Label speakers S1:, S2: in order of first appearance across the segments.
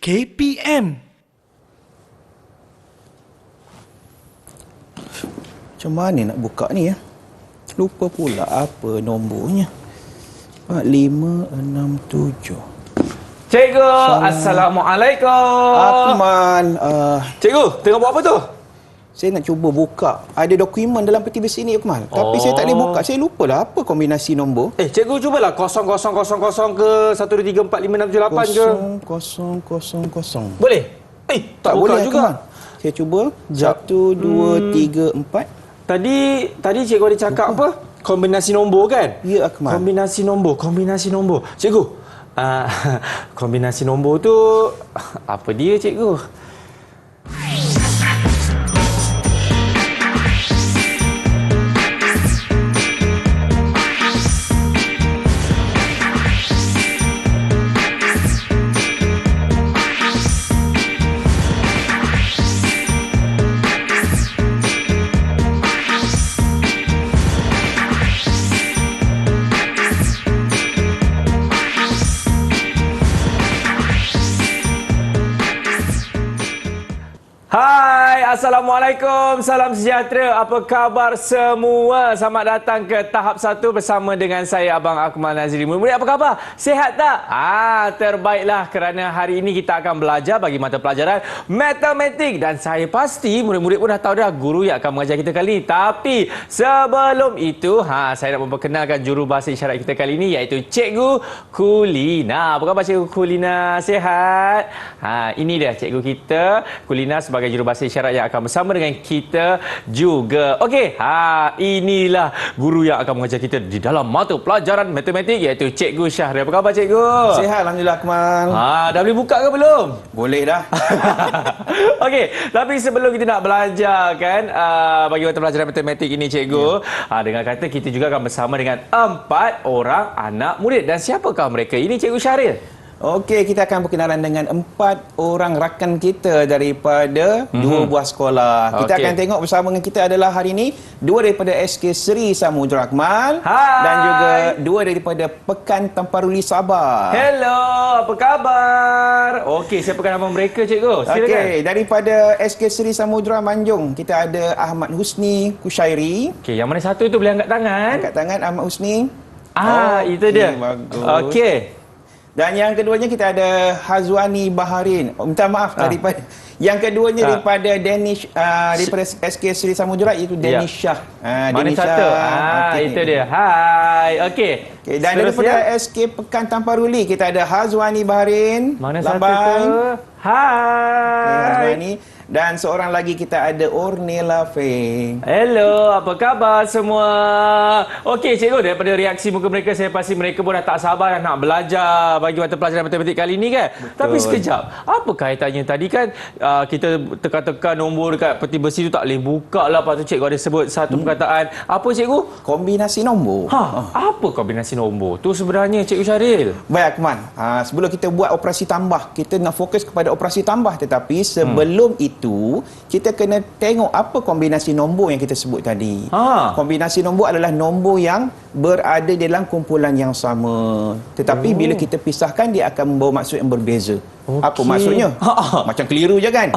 S1: KPM.
S2: Macam mana nak buka ni ya? Lupa pula apa nombornya. 4567.
S3: Cikgu, Assalamualaikum.
S2: Akmal,
S3: Cikgu, tengah buat apa tu?
S2: saya nak cuba buka. Ada dokumen dalam peti besi ni Akmal. Tapi saya tak boleh buka. Saya lupa lah apa kombinasi nombor.
S3: Cikgu cubalah 0000 ke 1234567 ke?
S2: 0000.
S3: Boleh? Tak buka
S2: boleh
S3: juga.
S2: Akmal. Saya cuba. 1, 2, 3, 4.
S3: Tadi cikgu ada cakap apa? Kombinasi nombor kan?
S2: Ya Akmal.
S3: Kombinasi nombor. Cikgu, kombinasi nombor tu apa dia cikgu? Hai, Assalamualaikum, salam sejahtera. Apa khabar semua? Selamat datang ke tahap 1 bersama dengan saya Abang Akmal Nazri. Murid-murid apa khabar? Sihat tak? Terbaiklah kerana hari ini kita akan belajar bagi mata pelajaran matematik dan saya pasti murid-murid pun dah tahu dah guru yang akan mengajar kita kali ini. Tapi sebelum itu, saya nak memperkenalkan jurubahasa isyarat kita kali ini iaitu Cikgu Kulina. Apa khabar Cikgu Kulina? Sihat? Ini dia cikgu kita Kulina sebagai jurubahasa isyarat yang akan bersama dengan kita juga. Okey, inilah guru yang akan mengajar kita di dalam mata pelajaran matematik iaitu Cikgu Syahrir. Apa khabar Cikgu?
S2: Sihat Alhamdulillah Akmal.
S3: Dah boleh buka ke belum?
S2: Boleh dah.
S3: Okey, tapi sebelum kita nak belajar kan bagi mata pelajaran matematik ini Cikgu, dengan kata kita juga akan bersama dengan 4 orang anak murid. Dan siapakah mereka? Ini Cikgu Syahrir.
S2: Okey, kita akan berkenalan dengan 4 orang rakan kita daripada 2 buah sekolah. Kita akan tengok bersama dengan kita adalah hari ini 2 daripada SK Seri Samudra Akmal.
S3: Hai.
S2: Dan juga 2 daripada Pekan Tamparuli Sabah.
S3: Hello, apa khabar? Okey, siapakah nama mereka Cikgu? Silakan.
S2: Okey, daripada SK Seri Samudra Manjung, kita ada Ahmad Husni Kushairi.
S3: Okey, yang mana satu tu boleh angkat tangan?
S2: Angkat tangan Ahmad Husni.
S3: Itu dia.
S2: Bagus.
S3: Okey.
S2: Dan yang keduanya kita ada Hazwani Baharin. Minta maaf daripada yang keduanya daripada Danish daripada SK Seri Samudra iaitu Danish Shah.
S3: Mana
S2: Danish
S3: satu?
S2: Shah.
S3: Itu dia. Hai. Okey.
S2: Dan daripada SK Pekan Tamparuli kita ada Hazwani Baharin.
S3: Mana satu tu? Hai.
S2: Hazwani. Dan seorang lagi kita ada Ornella Feng.
S3: Hello, apa khabar semua? Okey, cikgu, daripada reaksi muka mereka, saya pasti mereka pun dah tak sabar nak belajar bagi mata pelajaran matematik kali ini kan?
S2: Betul.
S3: Tapi sekejap, apa kaitannya tadi kan kita tekan-tekan nombor dekat peti besi tu tak boleh buka lah. Lepas tu cikgu ada sebut satu perkataan. Apa cikgu?
S2: Kombinasi nombor.
S3: Apa kombinasi nombor tu sebenarnya Cikgu Syaril?
S2: Baik Akmal, sebelum kita buat operasi tambah, kita nak fokus kepada operasi tambah. Tetapi sebelum itu, kita kena tengok apa kombinasi nombor yang kita sebut tadi. Kombinasi nombor adalah nombor yang berada dalam kumpulan yang sama. Tetapi bila kita pisahkan, dia akan membawa maksud yang berbeza. Apa maksudnya? Macam keliru je kan?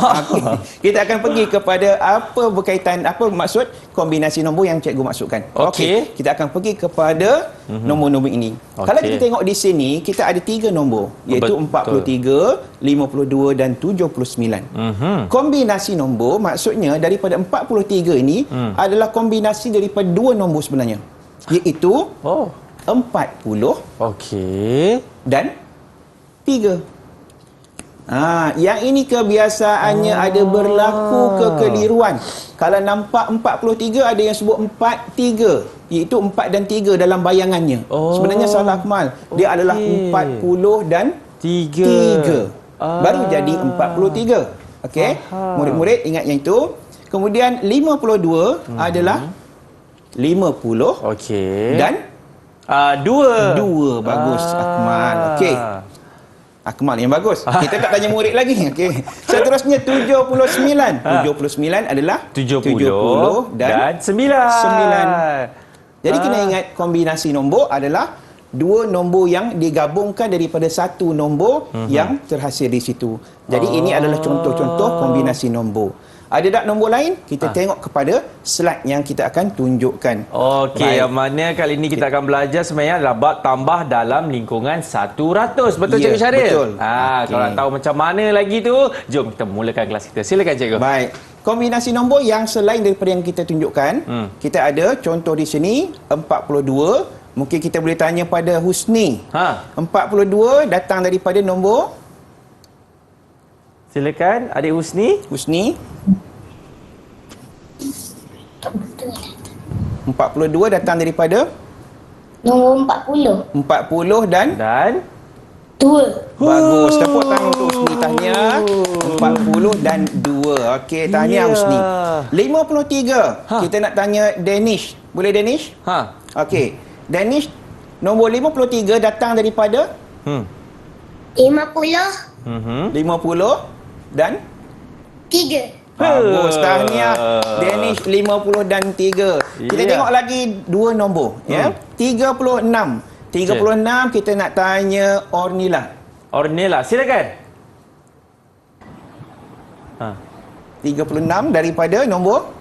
S2: Kita akan pergi kepada apa berkaitan, apa maksud kombinasi nombor yang cikgu maksudkan. Okey. Kita akan pergi kepada nombor-nombor ini. Kalau kita tengok di sini, kita ada 3 nombor, iaitu 43, 52 dan 79. Kombinasi nombor maksudnya daripada 43 ini adalah kombinasi daripada 2 nombor sebenarnya. Iaitu 40 dan 3. Yang ini kebiasaannya ada berlaku kekeliruan. Kalau nampak 43 ada yang sebut 43, iaitu 4 dan 3 dalam bayangannya. Sebenarnya salah Akmal. Dia adalah 40 dan 3. Baru jadi 43. Okey. Murid-murid ingat yang itu. Kemudian 52 adalah 50 dan 2. Bagus Akmal. Okey. Akmal yang bagus. Kita tak tanya murid lagi. Okey. Seterusnya 79. 79 adalah 70 dan 9. Jadi kena ingat kombinasi nombor adalah dua nombor yang digabungkan daripada satu nombor yang terhasil di situ. Jadi ini adalah contoh-contoh kombinasi nombor. Ada tak nombor lain? Kita tengok kepada slide yang kita akan tunjukkan.
S3: Okey, yang mana kali ini kita akan belajar sebenarnya adalah bab tambah dalam lingkungan 100. Betul Cikgu Syaril?
S2: Betul.
S3: Kalau nak tahu macam mana lagi tu, jom kita mulakan kelas kita. Silakan Cikgu.
S2: Baik. Kombinasi nombor yang selain daripada yang kita tunjukkan, kita ada contoh di sini 42. Mungkin kita boleh tanya pada Husni. 42 datang daripada nombor?
S3: Silakan adik Husni.
S2: Husni. 42 datang daripada?
S1: Nombor 40.
S2: 40 dan?
S1: 2.
S2: Bagus. Tepuk tangan untuk Husni. Tahniah. 40 dan 2. Okey, tahniah Husni. 53. Kita nak tanya Danish. Boleh Danish? Okey. Danish, nombor 53 datang daripada?
S1: 50.
S2: 50 dan?
S1: 3.
S2: Bagus, tahniah. Danish 50 dan 3. Kita tengok lagi dua nombor. 36. 36 kita nak tanya Ornila.
S3: Ornila, silakan.
S2: 36 daripada nombor?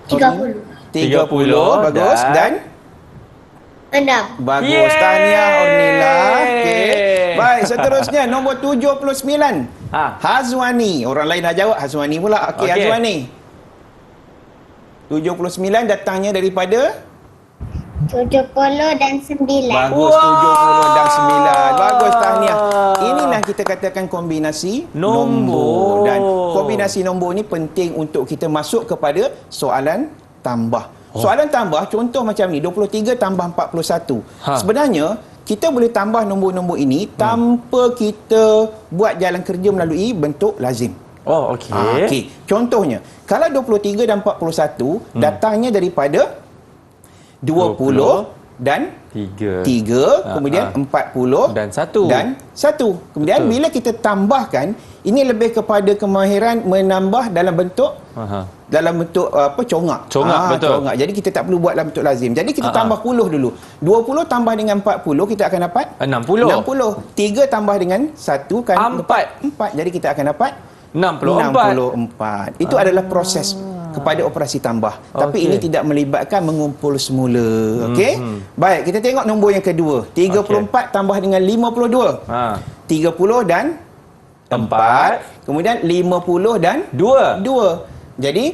S1: 30.
S2: 30, bagus. Dan?
S1: 6.
S2: Bagus, tahniah Ornila. Okey. Baik, seterusnya nombor 79. Hazwani. Orang lain dah jawab, Hazwani pula. Okey, Hazwani. 79 datangnya daripada?
S1: 70 dan 9.
S2: Bagus, 70 dan 9. Bagus, tahniah. Inilah kita katakan kombinasi nombor. Dan kombinasi nombor ni penting untuk kita masuk kepada soalan tambah. Soalan tambah, contoh macam ni, 23 tambah 41. Sebenarnya, kita boleh tambah nombor-nombor ini tanpa kita buat jalan kerja melalui bentuk lazim. Okey. Contohnya, kalau 23 dan 41 datangnya daripada 20 dan 3, kemudian 40
S3: dan 1.
S2: Kemudian bila kita tambahkan, ini lebih kepada kemahiran menambah dalam bentuk congak.
S3: Betul.
S2: Congak. Jadi kita tak perlu buat dalam bentuk lazim. Jadi kita tambah puluh dulu. 20 tambah dengan 40 kita akan dapat
S3: 60.
S2: 3 tambah dengan 1 kan 4. Jadi kita akan dapat 64. Itu adalah proses kepada operasi tambah. Tapi ini tidak melibatkan mengumpul semula. Okey? Baik, kita tengok nombor yang kedua. 34 tambah dengan 52. 30 dan 4. Kemudian 50 dan 2. Jadi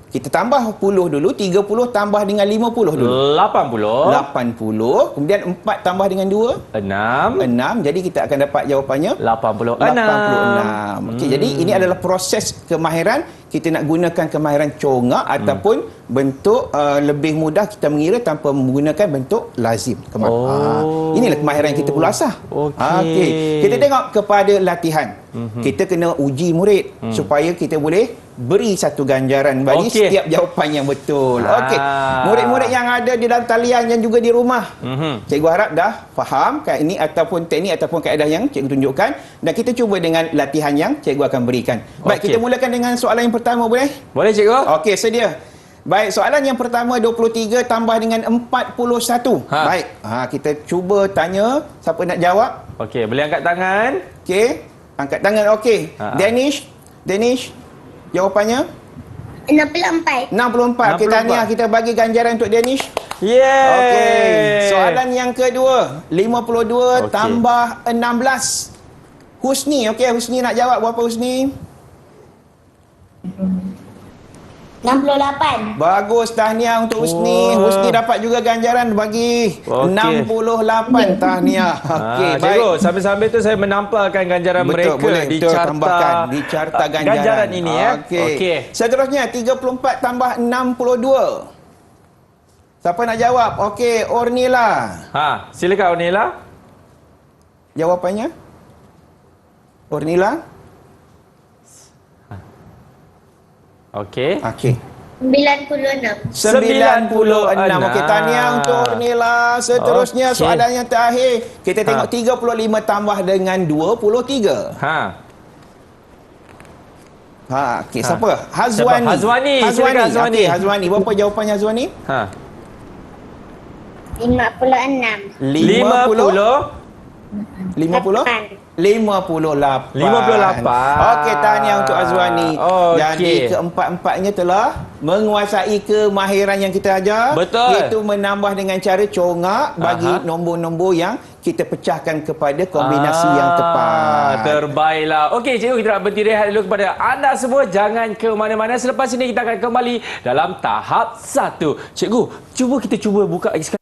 S2: kita tambah 10 dulu, 30 tambah dengan 50 dulu. 80. Kemudian 4 tambah dengan 2. 6. Jadi kita akan dapat jawapannya 86. Okey, jadi ini adalah proses kemahiran. Kita nak gunakan kemahiran congak ataupun bentuk lebih mudah kita mengira tanpa menggunakan bentuk lazim. Inilah kemahiran yang kita perlu asah. Okey. Kita tengok kepada latihan. Kita kena uji murid supaya kita boleh beri satu ganjaran bagi setiap jawapan yang betul. Okey. Murid-murid yang ada di dalam talian dan juga di rumah. Cikgu harap dah faham ini ataupun teknik ataupun kaedah yang cikgu tunjukkan, dan kita cuba dengan latihan yang cikgu akan berikan. Baik, kita mulakan dengan soalan yang pertama, boleh?
S3: Boleh cikgu.
S2: Okey, sedia. Baik, soalan yang pertama 23 tambah dengan 41. Baik. Kita cuba tanya siapa nak jawab.
S3: Okey, boleh angkat tangan.
S2: Okey, angkat tangan. Okey. Danish, jawapannya
S1: 64.
S2: 64. Kita tahniah, kita bagi ganjaran untuk Danish.
S3: Yeay.
S2: Okey. Soalan yang kedua, 52 tambah 16. Husni, okey, Husni nak jawab berapa Husni?
S1: 68.
S2: Bagus, tahniah untuk Husni. Husni dapat juga ganjaran bagi 68. Tahniah. Okey, baik.
S3: Cikgu, sambil-sambil tu saya menampilkan ganjaran mereka
S2: boleh,
S3: di carta
S2: tambahkan di carta ganjaran
S3: ini
S2: Okey. Seterusnya 34 tambah 62. Siapa nak jawab? Okey, Ornila.
S3: Silakan Ornila.
S2: Jawapannya? Ornila?
S3: Okey.
S1: 96.
S2: 96. Okey, tahniah untuk Ornila. Seterusnya soalan yang terakhir. Kita tengok 35 tambah dengan 23. Okey, siapa? Hazwani.
S3: Hazwani.
S2: Okey, Hazwani. Berapa jawapannya Hazwani?
S1: 56.
S2: 50? 58.
S3: 58.
S2: Okey, tahniah untuk Azwani.
S3: Okey.
S2: Jadi keempat-empatnya telah menguasai kemahiran yang kita ajar.
S3: Betul.
S2: Iaitu menambah dengan cara congak bagi nombor-nombor yang kita pecahkan kepada kombinasi yang tepat.
S3: Terbaiklah. Okey, cikgu, kita nak berhenti rehat dulu kepada anda semua. Jangan ke mana-mana. Selepas ini kita akan kembali dalam tahap 1. Cikgu, kita cuba buka lagi sekali.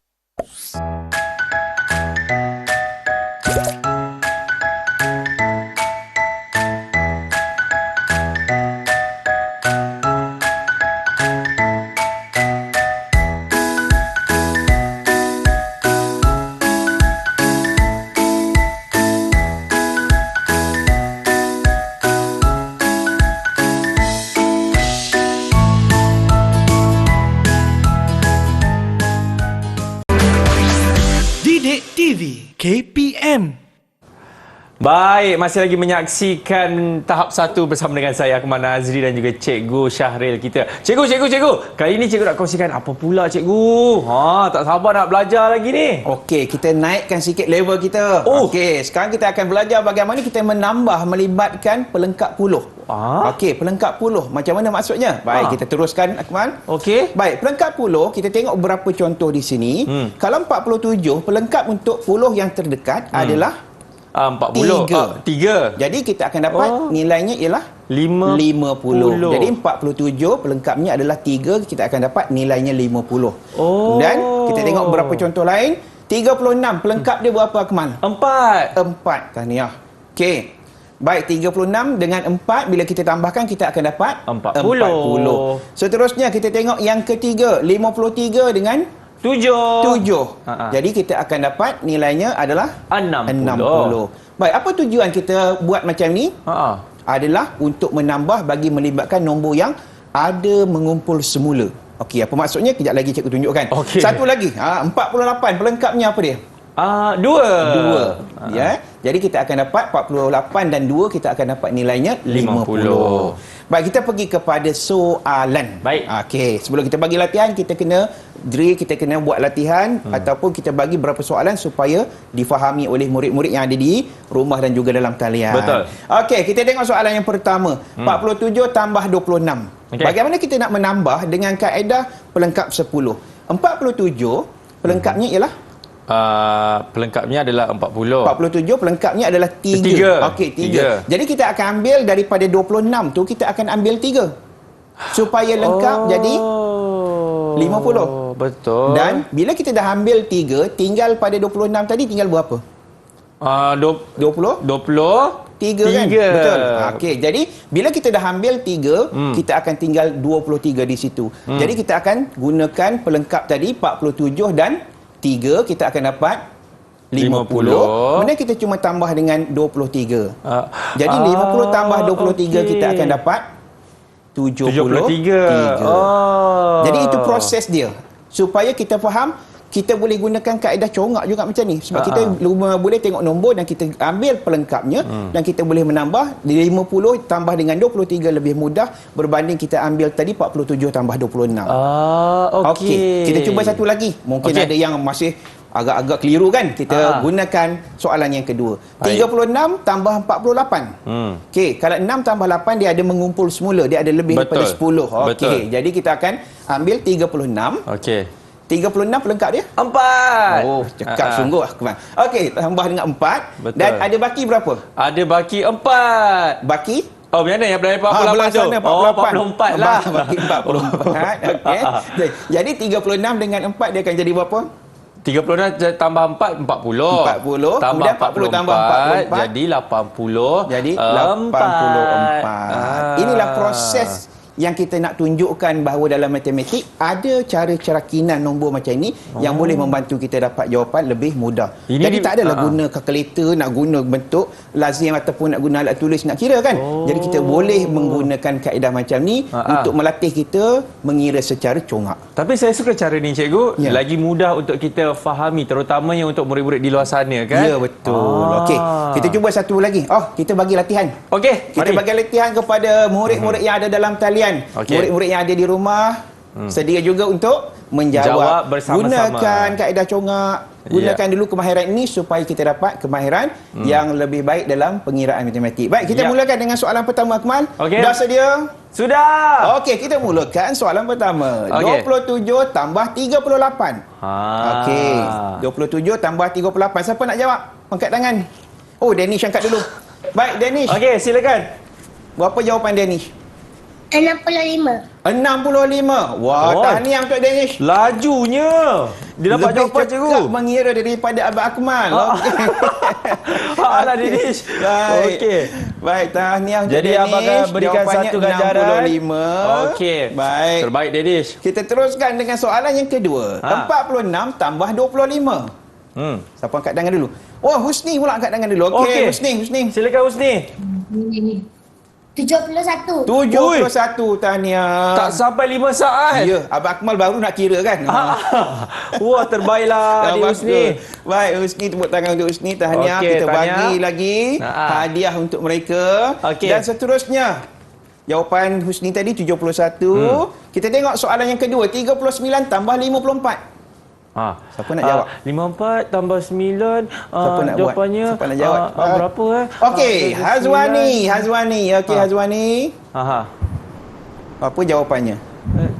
S4: Didik TV KPM.
S3: Baik, masih lagi menyaksikan tahap 1 bersama dengan saya, Akmal Nazri, dan juga Cikgu Syahril kita. Cikgu. Kali ini cikgu nak kongsikan apa pula, cikgu? Tak sabar nak belajar lagi ni.
S2: Okey, kita naikkan sikit level kita. Okey, sekarang kita akan belajar bagaimana kita menambah melibatkan pelengkap puluh. Okey, pelengkap puluh. Macam mana maksudnya? Baik, kita teruskan, Akmal.
S3: Okey.
S2: Baik, pelengkap puluh, kita tengok beberapa contoh di sini. Kalau 47, pelengkap untuk puluh yang terdekat adalah
S3: 40. 3.
S2: Jadi kita akan dapat nilainya ialah 50. Jadi 47 pelengkapnya adalah 3, kita akan dapat nilainya 50. Dan kita tengok beberapa contoh lain. 36 pelengkap dia berapa, Akmal? 4. Tahniah. Okey. Baik, 36 dengan 4 bila kita tambahkan kita akan dapat 40. Seterusnya kita tengok yang ketiga, 53 dengan 7. Jadi kita akan dapat nilainya adalah 60. Baik, apa tujuan kita buat macam ni? Adalah untuk menambah bagi melibatkan nombor yang ada mengumpul semula. Okey, apa maksudnya? Kejap lagi cikgu tunjukkan. Satu lagi, 48 pelengkapnya apa dia?
S3: 2.
S2: Ya. Jadi kita akan dapat 48 dan 2, kita akan dapat nilainya 50. Baik, kita pergi kepada soalan.
S3: Baik.
S2: Okey, sebelum kita bagi latihan, kita kena drill, kita kena buat latihan ataupun kita bagi beberapa soalan supaya difahami oleh murid-murid yang ada di rumah dan juga dalam talian.
S3: Betul.
S2: Okey, kita tengok soalan yang pertama. 47 tambah 26. Bagaimana kita nak menambah dengan kaedah pelengkap 10? 47 pelengkapnya ialah
S3: pelengkapnya adalah 40.
S2: 47 pelengkapnya adalah 3. Okey, 3. Jadi kita akan ambil daripada 26 tu, kita akan ambil 3 supaya lengkap jadi 50.
S3: Betul.
S2: Dan bila kita dah ambil 3, tinggal pada 26 tadi tinggal berapa? 20? 3 kan? Betul. Okey, jadi bila kita dah ambil 3, kita akan tinggal 23 di situ. Jadi kita akan gunakan pelengkap tadi 47 dan 3, kita akan dapat 50. Kemudian kita cuma tambah dengan 23. Jadi 50 tambah 23 kita akan dapat 73. Jadi itu proses dia. Supaya kita faham, kita boleh gunakan kaedah congak juga macam ni. Sebab kita boleh tengok nombor dan kita ambil pelengkapnya dan kita boleh menambah 50 tambah dengan 23 lebih mudah berbanding kita ambil tadi 47 tambah 26. Okey. Kita cuba satu lagi. Mungkin ada yang masih agak-agak keliru kan. Kita gunakan soalan yang kedua. 36 tambah 48. Okey, kalau 6 tambah 8 dia ada mengumpul semula. Dia ada lebih daripada 10. Okey, jadi kita akan ambil 36.
S3: Okey.
S2: 36 pelengkap dia?
S3: 4.
S2: Oh, cakap sungguh. Okey, tambah dengan 4.
S3: Betul.
S2: Dan ada baki berapa?
S3: Ada baki 4.
S2: Baki?
S3: Oh, macam mana yang berapa 48 tu? 44 lah.
S2: Baki 44. Okey. Jadi 36 dengan 4 dia akan jadi berapa?
S3: 36 tambah 4, 40.
S2: 40.
S3: Tambah
S2: Kemudian 40 tambah 44.
S3: Jadi 80.
S2: Jadi 84. Inilah proses yang kita nak tunjukkan bahawa dalam matematik ada cara-cara kinan nombor macam ini yang boleh membantu kita dapat jawapan lebih mudah. Jadi tak adalah guna kalkulator, nak guna bentuk lazim ataupun nak guna alat tulis nak kira kan. Jadi kita boleh menggunakan kaedah macam ni untuk melatih kita mengira secara congak.
S3: Tapi saya suka cara ni, cikgu. Lagi mudah untuk kita fahami, terutamanya untuk murid-murid di luar sana kan.
S2: Ya, betul. Okey, kita cuba satu lagi. Kita bagi latihan.
S3: Okey,
S2: kita bagi latihan kepada murid-murid yang ada dalam talian. Murid-murid yang ada di rumah, sedia juga untuk menjawab.
S3: Jawab bersama-sama.
S2: Gunakan kaedah congak. Gunakan dulu kemahiran ini supaya kita dapat kemahiran yang lebih baik dalam pengiraan matematik. Baik, kita mulakan dengan soalan pertama, Akmal. Dah sedia?
S3: Sudah.
S2: Okey, kita mulakan soalan pertama. 27 tambah 38. Okey, 27 tambah 38. Siapa nak jawab? Angkat tangan. Oh, Danish angkat dulu. Baik, Danish.
S3: Okey, silakan.
S2: Berapa jawapan Danish?
S1: 65.
S2: 65. Wah, tahniah untuk Danish.
S3: Lajunya. Dia dapat jawapan, cikgu.
S2: Lebih mengira daripada Abang Akmal.
S3: Alah, Danish.
S2: Baik.
S3: Okey.
S2: Baik, tahniah untuk
S3: Jadi,
S2: Danish.
S3: abang akan berikan
S2: Jawapannya
S3: satu ganjaran.
S2: 65.
S3: Okey.
S2: Baik.
S3: Terbaik, Danish.
S2: Kita teruskan dengan soalan yang kedua. 46 tambah 25. Siapa angkat tangan dulu? Oh, Husni pula angkat tangan dulu. Okey, Husni.
S3: Silakan, Husni.
S1: 71.
S2: 71, tahniah.
S3: Tak sampai 5 saat.
S2: Ya, Abang Akmal baru nak kira kan?
S3: Wah, terbaiklah, Husni.
S2: Baik, Husni, tepuk tangan untuk Husni. Tahniah.
S3: Okey,
S2: Kita
S3: tahniah.
S2: bagi lagi hadiah untuk mereka.
S3: Okey.
S2: Dan seterusnya, jawapan Husni tadi 71. Kita tengok soalan yang kedua. 39 tambah 54. Siapa nak jawab?
S3: 54 tambah 9.
S2: Siapa nak
S3: jawapannya,
S2: buat? Siapa nak jawab?
S3: berapa
S2: Okey, Hazwani. Okey, Hazwani. Apa jawapannya?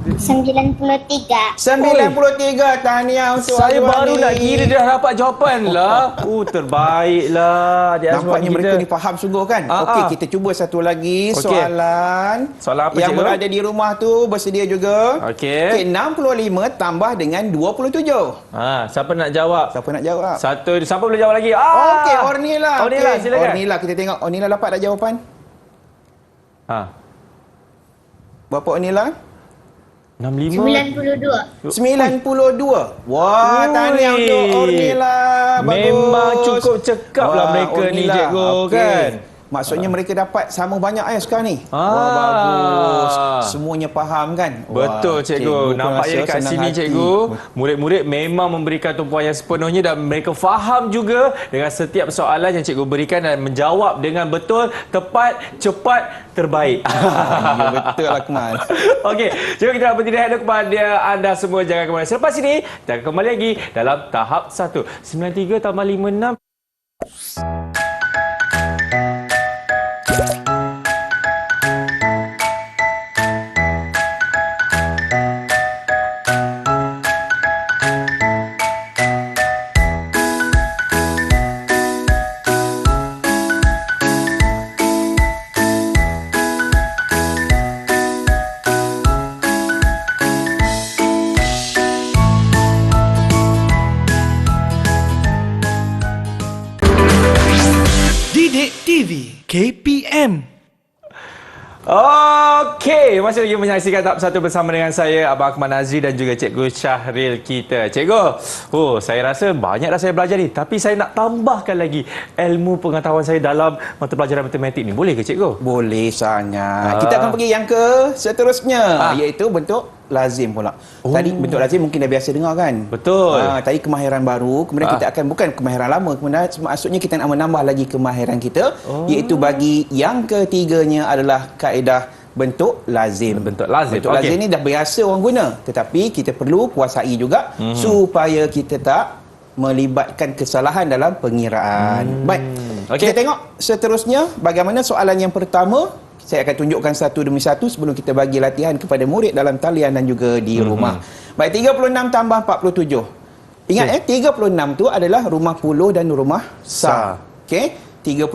S1: 93.
S2: 93. Tahniah untuk
S3: Saya
S2: Hazwani.
S3: baru nak kira dia dah dapat jawapan lah. Terbaiklah.
S2: Nampaknya mereka ni faham sungguh kan? Okey, kita cuba satu lagi soalan.
S3: Soalan apa,
S2: yang
S3: cikgu?
S2: berada di rumah tu bersedia juga.
S3: Okey.
S2: 65 tambah dengan 27.
S3: Siapa nak jawab? Siapa boleh jawab lagi?
S2: Okey, Ornila.
S3: Ornila,
S2: Okey,
S3: silakan.
S2: Ornila, kita tengok Ornila dapat tak jawapan? Berapa Ornila?
S3: 65.
S2: 92. Wah, tahniah untuk Ornila. Bagus.
S3: Memang cukup cekap lah mereka ni, cikgu, kan?
S2: Maksudnya mereka dapat sama banyak sekarang ni. Wah, bagus. Semuanya faham kan?
S3: Betul, cikgu. Nampaknya kat sini, cikgu, murid-murid memang memberikan tumpuan yang sepenuhnya dan mereka faham juga dengan setiap soalan yang cikgu berikan dan menjawab dengan betul, tepat, cepat, terbaik.
S2: Ya, betul, Akmal.
S3: Okey, cikgu, kita nak bertidak hello kepada anda semua. Jangan kemana. Selepas ini, kita akan kembali lagi dalam tahap 1. 93 tambah 56.
S4: Didik TV KPM.
S3: Okey, masih lagi menyaksikan tahap 1 bersama dengan saya, Abang Akmal Nazri dan juga Cikgu Syahril kita. Cikgu, saya rasa banyak dah saya belajar ni, tapi saya nak tambahkan lagi ilmu pengetahuan saya dalam mata pelajaran matematik ni. Boleh ke, Cikgu?
S2: Boleh sangat. Kita akan pergi yang ke seterusnya, iaitu bentuk lazim pula. Tadi bentuk lazim mungkin dah biasa dengar kan?
S3: Betul.
S2: Tadi kemahiran baru, kemudian kita akan bukan kemahiran lama, kemudian maksudnya kita nak menambah lagi kemahiran kita, iaitu bagi yang ketiganya adalah kaedah bentuk lazim. Bentuk lazim ni dah biasa orang guna, tetapi kita perlu kuasai juga supaya kita tak melibatkan kesalahan dalam pengiraan. Baik. Kita tengok seterusnya bagaimana soalan yang pertama. Saya akan tunjukkan satu demi satu sebelum kita bagi latihan kepada murid dalam talian dan juga di rumah. Baik, 36 tambah 47. Ingat 36 tu adalah rumah puluh dan rumah sa. Okey, 36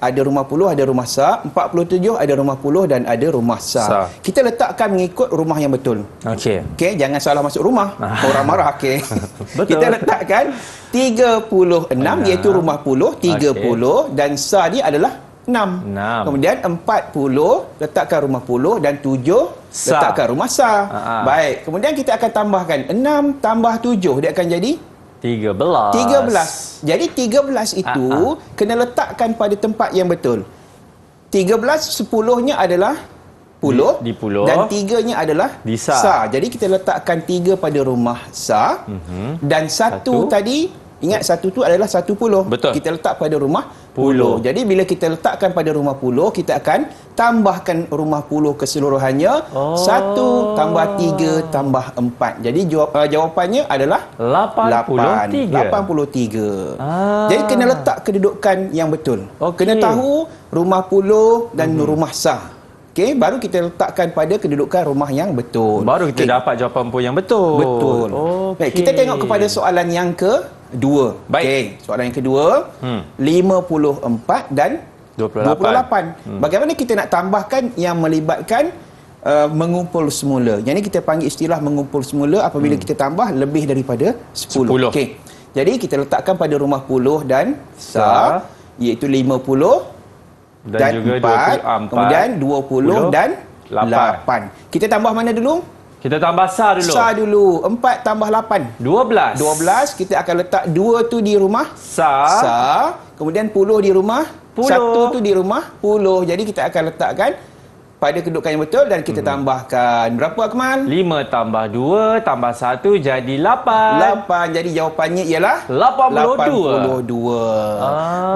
S2: ada rumah puluh, ada rumah sa. 47 ada rumah puluh dan ada rumah sa. Kita letakkan mengikut rumah yang betul. Okey, jangan salah masuk rumah. Orang marah. Okey. Kita letakkan 36 iaitu rumah puluh, 30 dan sa dia adalah 6. Kemudian 40 letakkan rumah puluh dan 7 letakkan rumah sa. Baik, kemudian kita akan tambahkan 6 tambah 7 dia akan jadi 13. Jadi 13 itu kena letakkan pada tempat yang betul. 13 10-nya adalah puluh dan 3-nya adalah
S3: di sa.
S2: Jadi kita letakkan 3 pada rumah sa dan 1 tadi Ingat satu tu adalah 10.
S3: Betul.
S2: Kita letak pada rumah
S3: Puluh.
S2: puluh. Jadi bila kita letakkan pada rumah puluh, kita akan tambahkan rumah puluh keseluruhannya. 1 tambah 3 tambah 4. Jadi jawapannya adalah 83. Jadi kena letak kedudukan yang betul. Kena tahu rumah puluh dan rumah sah. Okey, baru kita letakkan pada kedudukan rumah yang betul.
S3: Baru kita dapat jawapan pun yang betul.
S2: Betul. Baik, kita tengok kepada soalan yang kedua.
S3: Baik.
S2: Okey, soalan yang kedua. 54 dan 28. Bagaimana kita nak tambahkan yang melibatkan mengumpul semula. Yang ini kita panggil istilah mengumpul semula apabila kita tambah lebih daripada 10. Okey. Jadi kita letakkan pada rumah puluh dan sah, iaitu 50 dan
S3: juga
S2: 4, kemudian 20 dan 8. Kita tambah mana dulu?
S3: Kita tambah sah dulu.
S2: Sah dulu. 4 tambah 8.
S3: 12.
S2: 12. Kita akan letak 2 tu di rumah sah. Kemudian 10 di rumah. 1 tu di rumah puluh. Jadi kita akan letakkan pada kedudukan yang betul dan kita tambahkan. Berapa, Akmal?
S3: 5 tambah 2 tambah 1 jadi 8.
S2: 8. Jadi jawapannya ialah
S3: 82.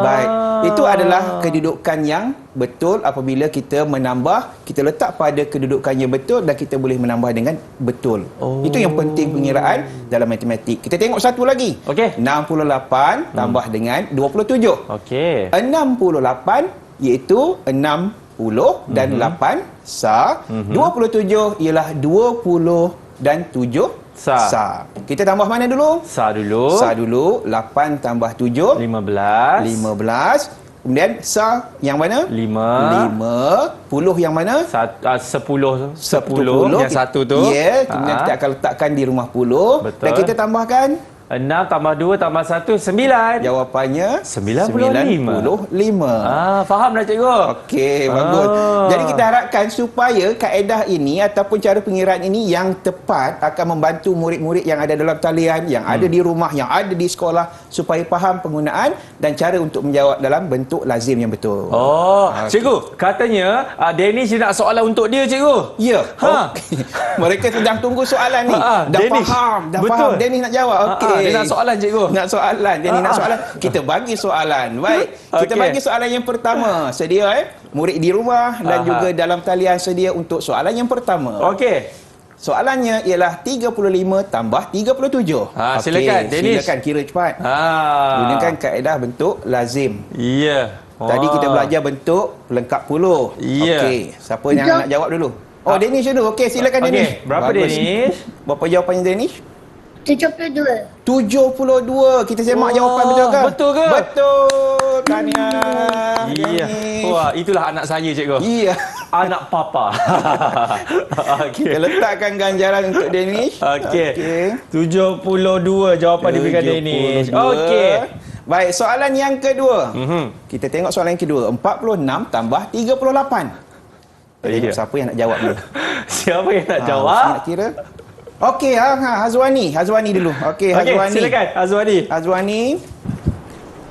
S2: Baik. Itu adalah kedudukan yang betul apabila kita menambah, kita letak pada kedudukannya betul dan kita boleh menambah dengan betul. Itu yang penting pengiraan dalam matematik. Kita tengok satu lagi.
S3: Okey.
S2: 68 tambah dengan 27.
S3: Okey.
S2: 68 iaitu 60 dan 8 sah. 27 ialah 20 dan 7 sah. Kita tambah mana dulu?
S3: Sah dulu.
S2: Sah dulu. 8 tambah 7
S3: 15.
S2: 15. Kemudian sah yang mana?
S3: 5.
S2: 10 yang mana?
S3: 10.
S2: 10
S3: Yang satu tu.
S2: Ya, kemudian kita akan letakkan di rumah puluh.
S3: Betul.
S2: Dan kita tambahkan
S3: 6 tambah 2 tambah 1 9.
S2: jawapannya
S3: 95. Faham dah cikgu?
S2: Okey, bagus. Jadi kita harapkan supaya kaedah ini ataupun cara pengiraan ini yang tepat akan membantu murid-murid yang ada dalam talian, yang ada di rumah, yang ada di sekolah supaya faham penggunaan dan cara untuk menjawab dalam bentuk lazim yang betul.
S3: Cikgu, katanya Dennis nak soalan untuk dia, cikgu.
S2: Ya. Okey. Mereka sedang tunggu soalan ni. Dah
S3: Dennis.
S2: faham, dah
S3: Betul.
S2: faham. Dennis nak jawab. Okey.
S3: Dia nak soalan, cikgu.
S2: Nak soalan. Jadi nak soalan. Kita bagi soalan. Baik. Kita bagi soalan yang pertama. Sedia murid di rumah dan juga dalam talian sedia untuk soalan yang pertama.
S3: Okey.
S2: Soalannya ialah 35 tambah 37.
S3: Silakan, Dennis.
S2: Silakan kira cepat. Gunakan kaedah bentuk lazim.
S3: Ya.
S2: Tadi kita belajar bentuk pelengkap puluh.
S3: Ya.
S2: Okey. Siapa yang nak jawab dulu? Dennis dulu. Okey, silakan Dennis.
S3: Berapa,
S2: Bagus.
S3: Dennis?
S2: Berapa jawapannya Dennis?
S1: 72.
S2: 72. Kita semak jawapan betul ke?
S3: Betul ke?
S2: Betul. Tahniah.
S3: Ya. Wah, itulah anak saya, cikgu.
S2: Iya.
S3: Anak papa. Okey.
S2: Kita letakkan ganjaran untuk Dennis.
S3: Okey. 72 jawapan diberikan Dennis. Okey.
S2: Baik, soalan yang kedua. Kita tengok soalan yang kedua. 46 tambah 38. Tengok siapa yang nak jawab ni.
S3: Siapa yang nak jawab?
S2: Nak kira? Okey, Hazwani. Hazwani dulu. Okey, Hazwani.
S3: Silakan, Azwani.
S2: Hazwani.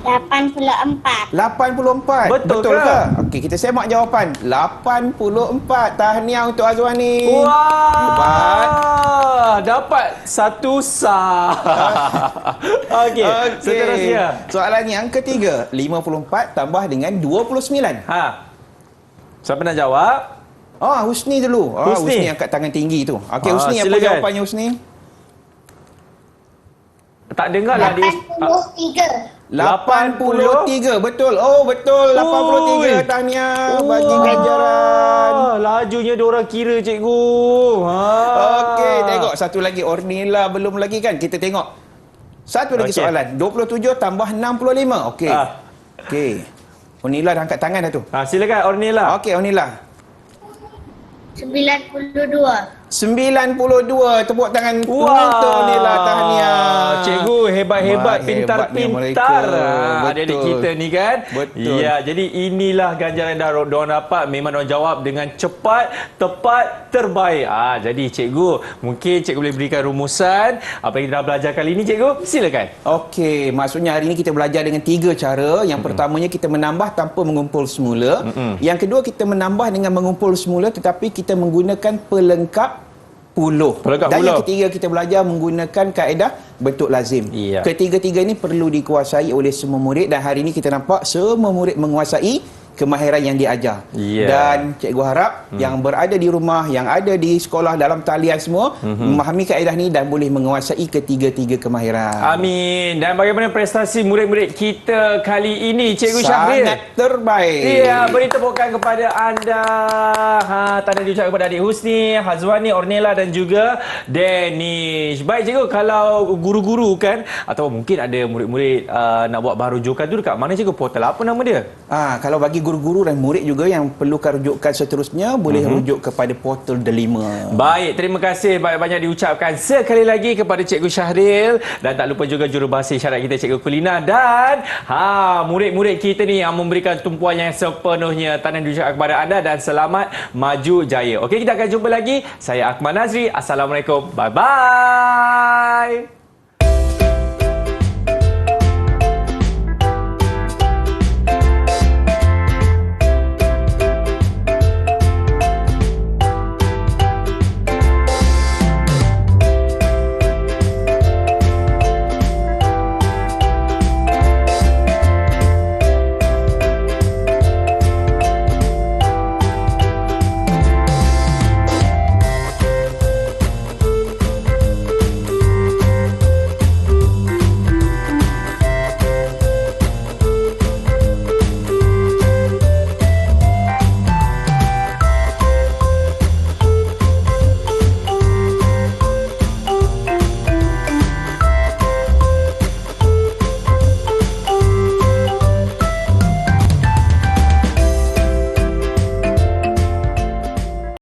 S1: 84.
S2: 84.
S3: Betul ke?
S2: Okey, kita semak jawapan. 84. Tahniah untuk Azwani.
S3: Wah! Dapat satu sah. Okey, seterusnya.
S2: Soalan yang ketiga. 54 tambah dengan 29.
S3: Siapa nak jawab?
S2: Husni dulu.
S3: Husni.
S2: Husni angkat tangan tinggi tu. Okey, Husni, apa
S3: silakan.
S2: jawapannya Husni?
S3: Tak dengar lah dia.
S1: 83.
S2: 83. Betul. Betul. 83. Tahniah. Bagi ganjaran.
S3: Lajunya diorang kira, cikgu.
S2: Okey, tengok satu lagi. Ornila belum lagi kan? Kita tengok. Satu lagi soalan. 27 tambah 65. Okey. Okey. Ornila dah angkat tangan dah tu.
S3: Silakan, Ornila.
S2: Okey, Ornila.
S1: 92.
S2: 92. Tepuk tangan untuk Ornila. Tahniah.
S3: Cikgu hebat-hebat, pintar-pintar. Adik-adik kita ni kan.
S2: Betul.
S3: Ya, jadi inilah ganjaran yang diorang dapat. Memang diorang jawab dengan cepat, tepat, terbaik. Jadi cikgu, mungkin cikgu boleh berikan rumusan apa yang kita dah belajar kali ini, cikgu. Silakan.
S2: Okey, maksudnya hari ini kita belajar dengan 3 cara. Yang pertamanya kita menambah tanpa mengumpul semula. Yang kedua kita menambah dengan mengumpul semula tetapi kita menggunakan pelengkap
S3: Peringkat
S2: Dan
S3: 10.
S2: yang ketiga, kita belajar menggunakan kaedah bentuk lazim.
S3: Ya.
S2: Ketiga-tiga ini perlu dikuasai oleh semua murid, dan hari ini kita nampak semua murid menguasai kemahiran yang diajar.
S3: Ya.
S2: Dan cikgu harap yang berada di rumah, yang ada di sekolah, dalam talian semua memahami kaedah ni dan boleh menguasai ketiga-tiga kemahiran.
S3: Amin. Dan bagaimana prestasi murid-murid kita kali ini, Cikgu Syahril?
S2: Sangat terbaik.
S3: Ya, beri tepukan kepada anda. Tanda diucapkan kepada adik Husni, Hazwani, Ornella dan juga Danish. Baik cikgu, kalau guru-guru kan, atau mungkin ada murid-murid nak buat bahan rujukan tu dekat mana cikgu? Portal apa nama dia?
S2: Kalau bagi guru-guru dan murid juga yang perlukan rujukan seterusnya, boleh rujuk kepada portal Delima.
S3: Baik, terima kasih banyak-banyak diucapkan sekali lagi kepada Cikgu Syahril, dan tak lupa juga jurubahasa isyarat kita Cikgu Kulina, dan murid-murid kita ni yang memberikan tumpuan yang sepenuhnya. Tanda diucapkan kepada anda dan selamat maju jaya. Okey, kita akan jumpa lagi. Saya Akmal Nazri. Assalamualaikum. Bye-bye.